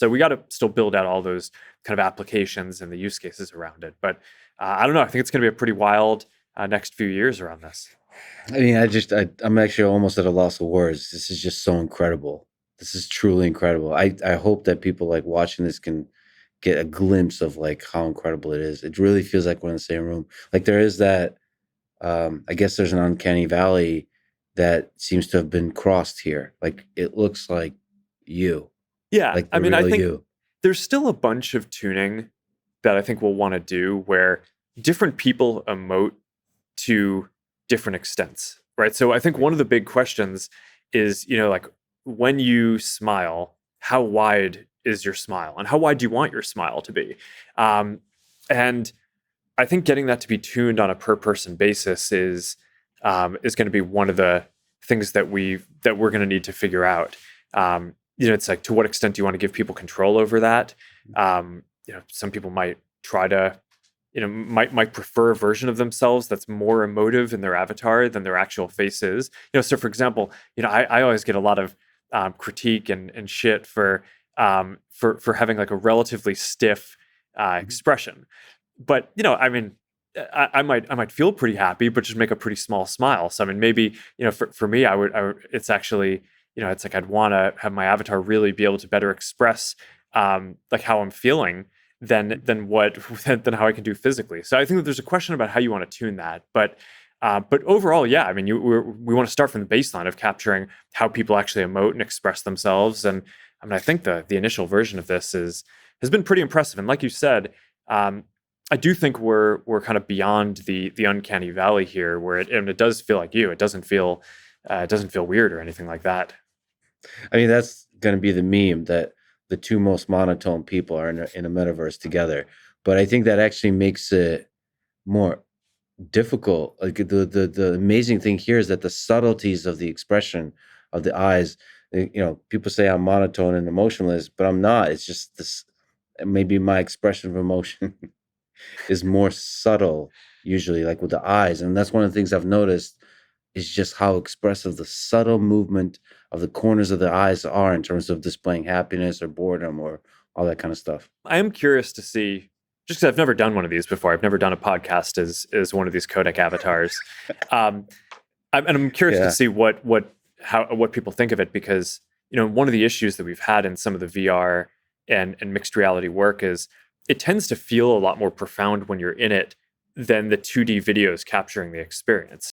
So we got to still build out all those kind of applications and the use cases around it. But I don't know. I think it's going to be a pretty wild next few years around this. I mean, I'm actually almost at a loss of words. This is just so incredible. This is truly incredible. I hope that people like watching this can get a glimpse of like how incredible it is. It really feels like we're in the same room. Like there is that, I guess there's an uncanny valley that seems to have been crossed here. Like it looks like you, Yeah. like I the mean, I real think you. there's still a bunch of tuning that I think we'll want to do where different people emote to different extents, right? So I think one of the big questions is, like when you smile, how wide is your smile and how wide do you want your smile to be? And I think getting that to be tuned on a per person basis is going to be one of the things that we're going to need to figure out. It's like, to what extent do you want to give people control over that? Some people might try to, might prefer a version of themselves that's more emotive in their avatar than their actual face is. So for example, I always get a lot of critique and shit for having like a relatively stiff expression. But I mean, I might feel pretty happy, but just make a pretty small smile. So I mean, maybe for me, I would. It's actually it's like I'd want to have my avatar really be able to better express like how I'm feeling than what than how I can do physically. So I think that there's a question about how you want to tune that, but overall, yeah, I mean, we want to start from the baseline of capturing how people actually emote and express themselves. And I mean, I think the initial version of this has been pretty impressive. And like you said, I do think we're kind of beyond the uncanny valley here, where it does feel like you. It doesn't feel weird or anything like that. I mean, that's going to be the meme that the two most monotone people are in a metaverse together. But I think that actually makes it more difficult. Like the amazing thing here is that the subtleties of the expression of the eyes. People say I'm monotone and emotionless, but I'm not. It's just this. Maybe my expression of emotion is more subtle usually, like with the eyes, and that's one of the things I've noticed is just how expressive the subtle movement of the corners of the eyes are in terms of displaying happiness or boredom or all that kind of stuff. I am curious to see, just because I've never done one of these before. I've never done a podcast as one of these codec avatars. Um, and I'm curious to Yeah. see what people think of it, because one of the issues that we've had in some of the VR and mixed reality work is it tends to feel a lot more profound when you're in it than the 2D videos capturing the experience.